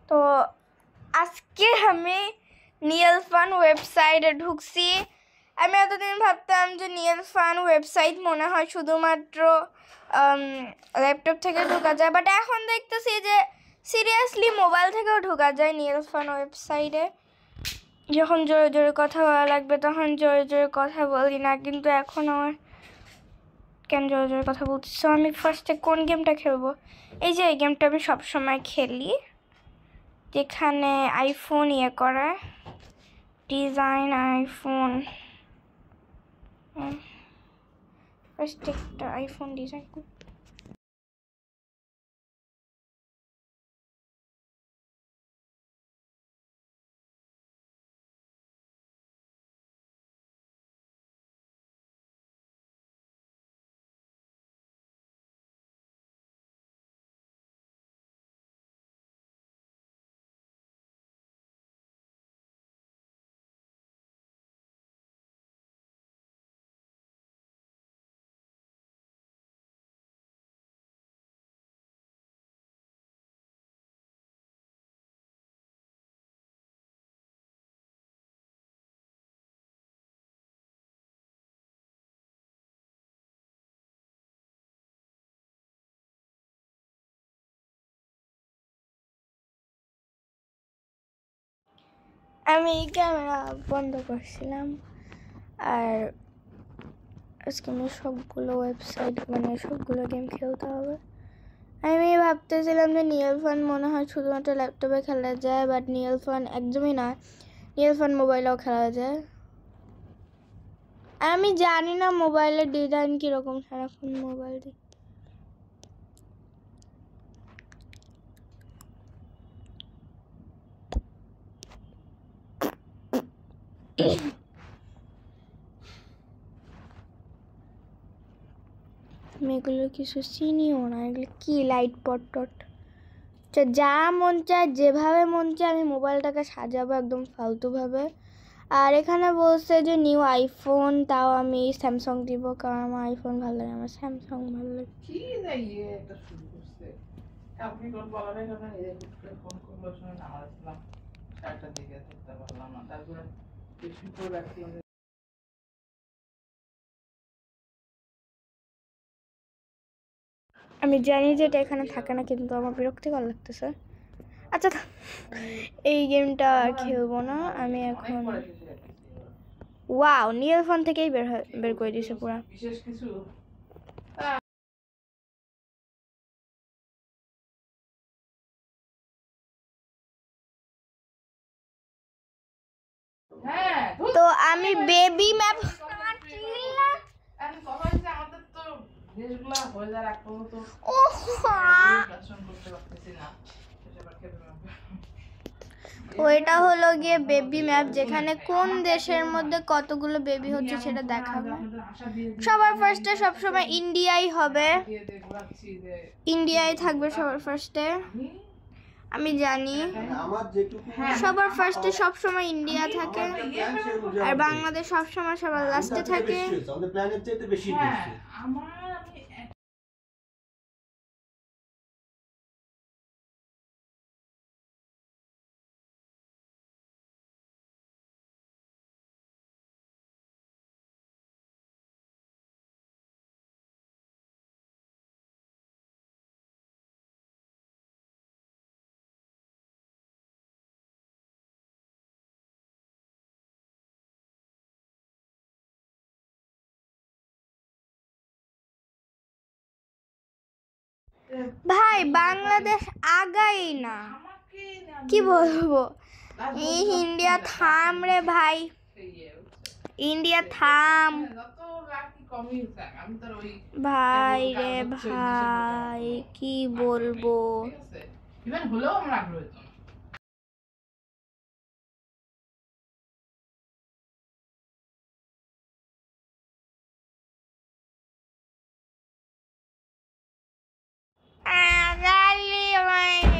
তো আজকে আমি নিয়েল ফান ওয়েবসাইটে ঢুকছি। আমি এতদিন ভাবতাম যে নিয়েল ফান ওয়েবসাইট মনে হয় শুধুমাত্র ল্যাপটপ থেকে ঢোকা যায়, বাট এখন দেখতেছি যে সিরিয়াসলি মোবাইল থেকেও ঢোকা যায় নিয়েল ফান ওয়েবসাইটে। যখন জোরে জোরে কথা বলা লাগবে তখন জোরে জোরে কথা বলি না, কিন্তু এখন আমার কেন জোরে জোরে কথা বলছি। সো আমি ফার্স্টে কোন গেমটা খেলবো? এই যে এই গেমটা আমি সবসময় খেলি, যেখানে আইফোন করা ডিজাইন আইফোন। ফার্স্ট একটা আইফোন ডিজাইন। আমি ক্যামেরা বন্ধ করছিলাম, আর আজকে আমি সবগুলো ওয়েবসাইট সবগুলো গেম খেলতে হবে। আমি ভাবতেছিলাম যে নিয়েল ফান মনে হয় শুধুমাত্র ল্যাপটপে খেলা যায়, বাট নিয়েল ফান একদমই না, নিয়েল ফান মোবাইলেও খেলা যায়। আমি জানি না মোবাইলের ডিজাইন কীরকম, সারাক্ষণ মোবাইল দিই। আমি এগুলো কিছু চিনিও না, এগুলো কি লাইট পট টট। যা মন চায় যেভাবে মন চায় আমি মোবাইলটাকে সাজাবো একদম ফালতুভাবে। আর এখানে বলছে যে নিউ আইফোন, তাও আমি স্যামসাং দিব, কারণ আমার আইফোন ভালো লাগে, আমার স্যামসাং ভালো লাগে। কি যাই এটা শুরু করছে আপনি কোন বলারে কেন এই ফোন করলো শুনে নামাজলাম 4টার দিকে ধরতে পারলাম না, তারপরে কিছু করে রাখলাম। আমি জানি যে এটা এখানে থাকে না, কিন্তু আমার বিরক্তিকর লাগতেছে। আচ্ছা এই গেমটা আর খেলবো না আমি এখন। ওয়াও, নিয়েল ফোন থেকেই বের করে দিয়েছে পুরা। বিশেষ কিছু তো আমি বেবি ম্যাপ আমাদের তো জিনিসগুলা হয়ে যায় রাখবো তো করতে পারতেছি না। ওইটা হলো গিয়ে বেবি ম্যাপ, যেখানে কোন দেশের মধ্যে কতগুলো বেবি হচ্ছে সেটা দেখাবে। সবার ফার্স্টে সবসময় ইন্ডিয়াই হবে, ইন্ডিয়াই থাকবে সবার ফার্স্টে। আমি জানি সবার ফার্স্টে সবসময় ইন্ডিয়া থাকে, আর বাংলাদেশ সবসময় সবার লাস্টে থাকে। ভাই বাংলাদেশ আগাই না, কি বলবো। ইন্ডিয়া থাম রে ভাই, ইন্ডিয়া থাম ভাই রে ভাই, কি বলবো।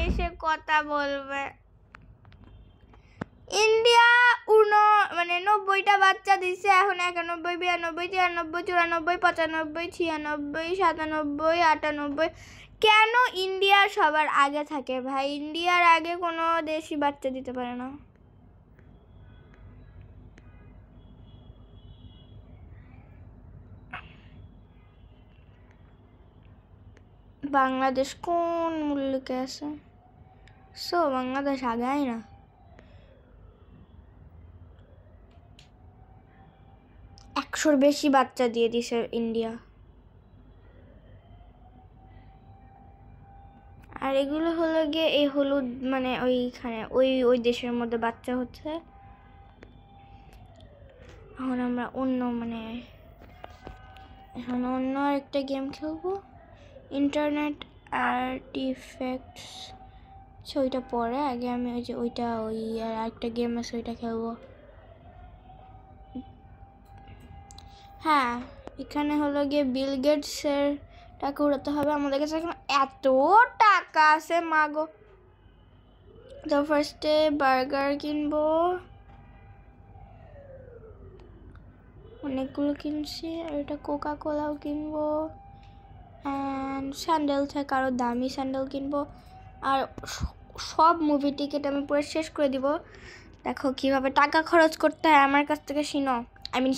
এসে কথা বলবে। ইন্ডিয়া 90টা বাচ্চা দিছে, এখন 91, 92, 93, 94, 95, 96, 97, 98, কেন ইন্ডিয়া সবার আগে থাকে ভাই? ইন্ডিয়ার আগে কোনো দেশই বাচ্চা দিতে পারে না। বাংলাদেশ কোন মূল্যকে আছে? বাংলাদেশ আগায় না। একশোর বেশি বাচ্চা দিয়ে দিছে ইন্ডিয়া। আর এগুলো হলো গিয়ে এই হলুদ মানে ওইখানে ওই দেশের মধ্যে বাচ্চা হচ্ছে। এখন আমরা এখন অন্য একটা গেম খেলবো, ইন্টারনেট আর্টিফ্যাক্টস। ওইটা পরে, আগে আমি আর একটা গেম আছে ওইটা খেলবো। হ্যাঁ, এখানে হলো গিয়ে বিল গেটসের টাকা উড়াতে হবে। আমাদের কাছে এখন এত টাকা আছে মাগো। তো ফার্স্টে বার্গার কিনবো, অনেকগুলো কিনছি। আর এটা কোকা কোলাও কিনবো, অ্যান্ড স্যান্ডেল থেকে আরও দামি স্যান্ডেল কিনবো। আর সব মুভি টিকিট আমি পুরো শেষ করে দিব। দেখো কিভাবে টাকা খরচ করতে হয়, আমার কাছ থেকে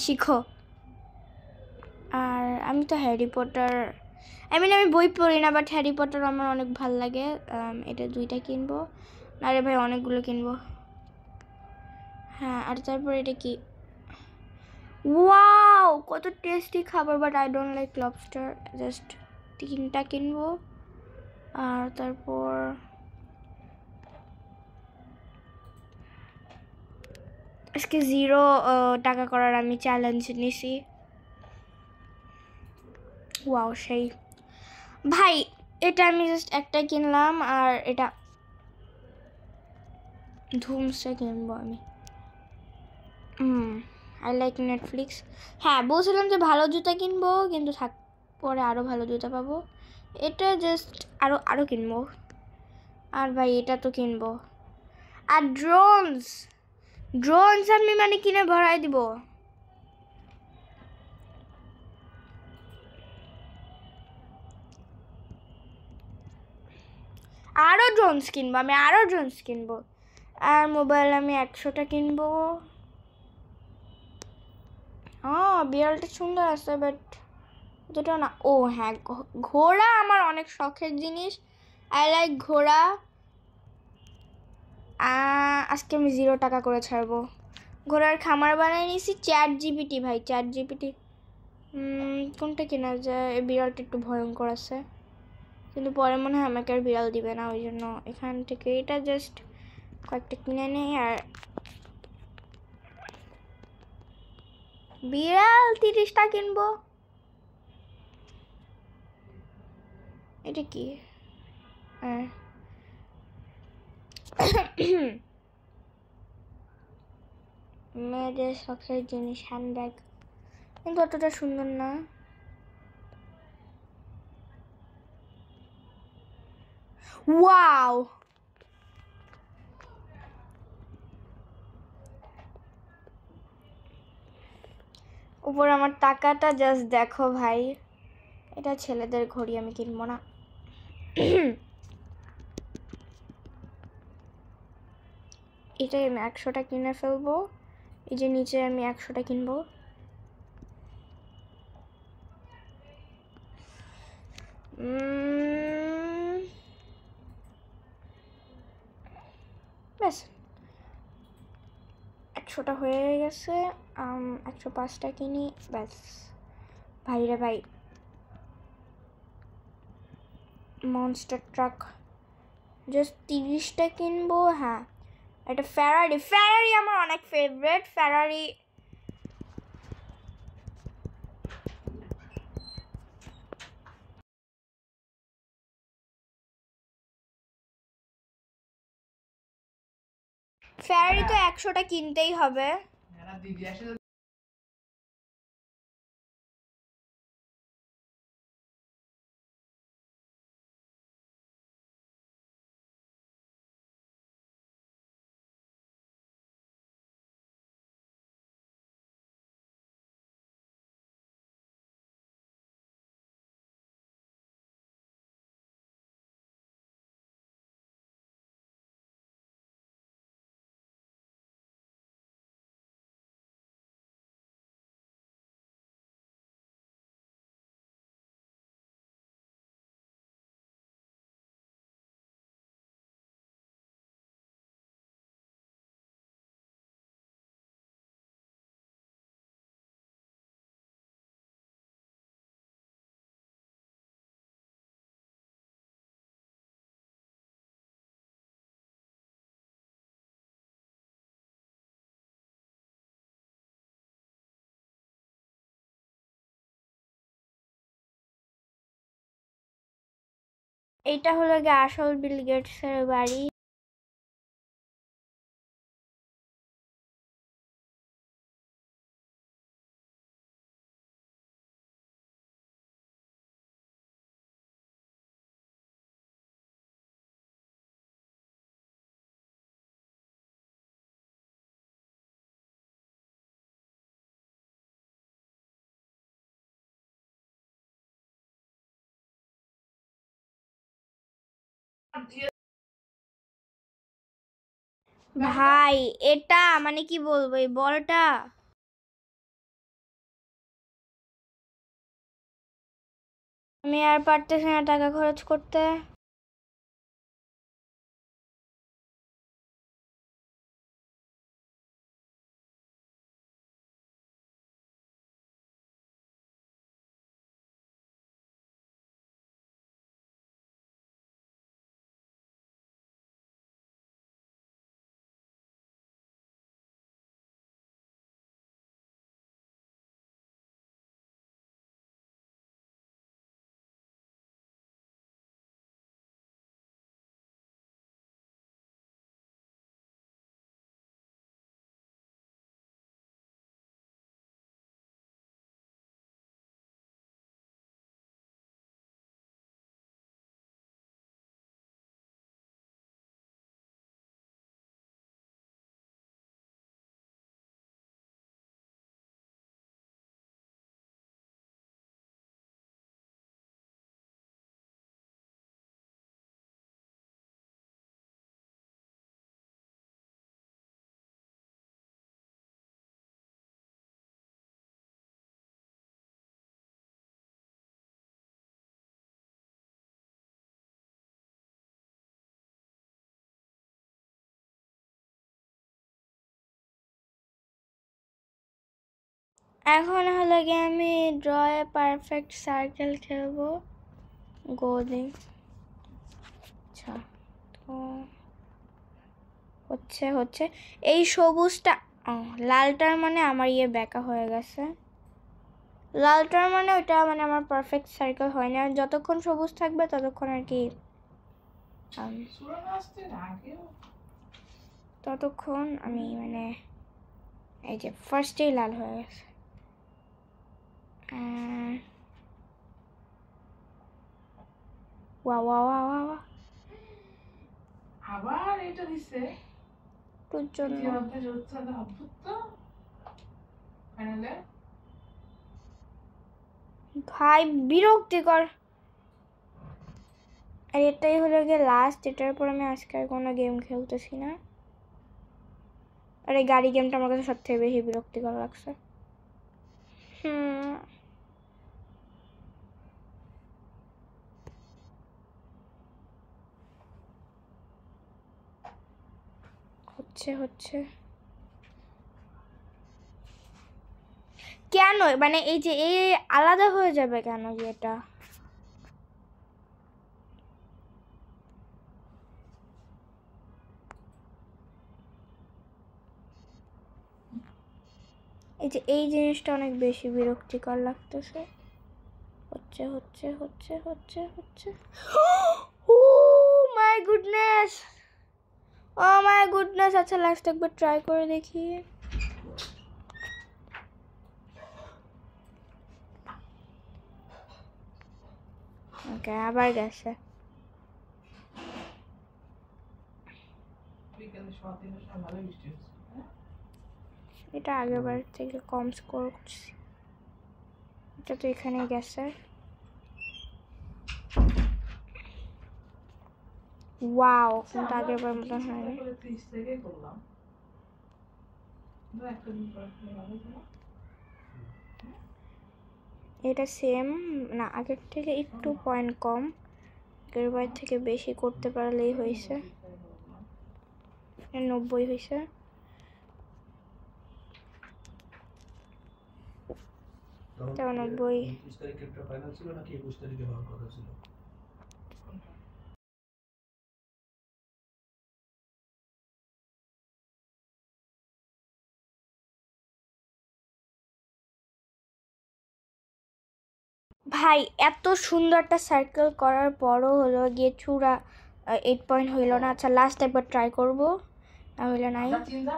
শিখো। আর আমি তো হ্যারি পটার, আমি বই পড়ি না, বাট হ্যারি পটার আমার অনেক ভাল লাগে। এটা 2টা কিনবো। আরে ভাই অনেকগুলো কিনবো। হ্যাঁ, আর তারপর এটা কি, ওয়াও কত টেস্টি খাবার, but I don't like lobster. Just 3টা কিনবো। আর তারপর আজকে 0 টাকা করার আমি চ্যালেঞ্জ নিছি। ওয়াও সেই ভাই, এটা আমি জাস্ট একটা কিনলাম। আর এটা ধুমসটা কিনবো আমি। I like Netflix. হ্যাঁ, বলছিলাম যে ভালো জুতা কিনবো, কিন্তু থাক, পরে আরও ভালো জুতা পাবো। এটা জাস্ট আরও কিনবো। আর ভাই এটা তো কিনবো। আর ড্রোনস আমি কিনে ভরাই দিব। আরও ড্রোনস কিনবো। আর মোবাইল আমি 100টা কিনবো। বিড়ালটা সুন্দর আছে, বাট দুটো না। ও হ্যাঁ, ঘোড়া আমার অনেক শখের জিনিস। আই লাইক ঘোড়া। আজকে আমি 0 টাকা করে ছাড়বো। ঘোড়ার খামার বানিয়ে নিয়েছি। ChatGPT ভাই, ChatGPT কোনটা কেনা যায়? বিড়ালটা একটু ভয়ঙ্কর আছে, কিন্তু পরে মনে হয় আমাকে আর বিড়াল দিবে না, ওই জন্য এখান থেকে এটা জাস্ট কয়েকটা কিনে নেই। আর বিড়াল 30টা কিনবো। এটা কি? মেয়েদের শখের জিনিস হ্যান্ডব্যাগ, কিন্তু অতটা সুন্দর না। ওয়াও, উপর আমার টাকাটা জাস্ট দেখো ভাই। এটা ছেলেদের ঘড়ি, আমি কিনবো না। এটাই আমি 100টা কিনে ফেলবো। এই যে নিচে আমি 100টা কিনবো। ব্যাস 100টা হয়ে গেছে। 105টা কিনি, ব্যাস। ভাই রে ভাই, মনস্টার ট্রাক জাস্ট 30টা কিনবো। হ্যাঁ, এটা ফেরারি আমার অনেক ফেভারিট। ফেরারি তো 100টা কিনতেই হবে। দিদি আসলে এইটা হলো গিয়ে আসল বিল গেটসের বাড়ি। ভাই এটা মানে কি বলবো, এই বলটা আমি আর পারতেছি না টাকা খরচ করতে। এখন হলো গিয়ে আমি ড্র এ পারফেক্ট সার্কেল খেলবো। গোদিং আচ্ছা, তো হচ্ছে হচ্ছে এই সবুজটা, লালটার মানে আমার বেঁকা হয়ে গেছে। লালটার মানে ওটা মানে আমার পারফেক্ট সার্কেল হয় না, যতক্ষণ সবুজ থাকবে ততক্ষণ আর কি, ততক্ষণ আমি মানে এই যে ফার্স্টেই লাল হয়ে গেছে। ওয়া ওয়া ওয়া ওয়া ওয়া আবার এটা দিছে তোর জন্য ভাই বিরক্তিকর। আর এটাই হলো গিয়ে লাস্ট, এটার পর আমি আজকে আর কোনো গেম খেলতেছি না। আর এই গাড়ি গেমটা আমার কাছে সব থেকে বেশি বিরক্তিকর লাগছে। হচ্ছে হচ্ছে কেন মানে এই যে এই আলাদা হয়ে যাবে কেন এটা? এই যে এই জিনিসটা অনেক বেশি বিরক্তিকর লাগতেছে। হচ্ছে হচ্ছে হচ্ছে হচ্ছে হচ্ছে oh my goodness, oh my goodness. আচ্ছা লাস্ট একবার ট্রাই করে দেখি। ওকে আবার গেছে। এটা আগেরবার থেকে কম স্কোর করছি, এটা তো এখানে গেছে। ওয়াও, কিন্তু আগেরবার মতন হয়নি। এটা সেম না, আগের থেকে একটু পয়েন্ট কম, আগেরবার থেকে বেশি করতে পারলেই হয়েছে। 90 হয়েছে। তখন 29 তারিখে একটা ফাইনাল ছিল নাকি 21 তারিখে হওয়ার কথা ছিল? ভাই এত সুন্দর একটা সার্কেল করার পরও হলো গিয়ে চূড়া 8 পয়েন্ট হইল না। আচ্ছা লাস্ট একবার ট্রাই করবো, না হইলে নাই। আমরা চিন্তা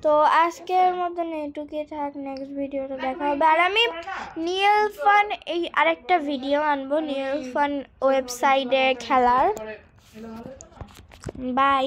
তো আজকের মতন এইটুকুই থাক, নেক্সট ভিডিওতে দেখা হবে। আর আমি নিয়েল ফান এই আরেকটা ভিডিও আনবো নিয়েল ফান ওয়েবসাইটে খেলার। করে এটা ভালো হতো না? বাই।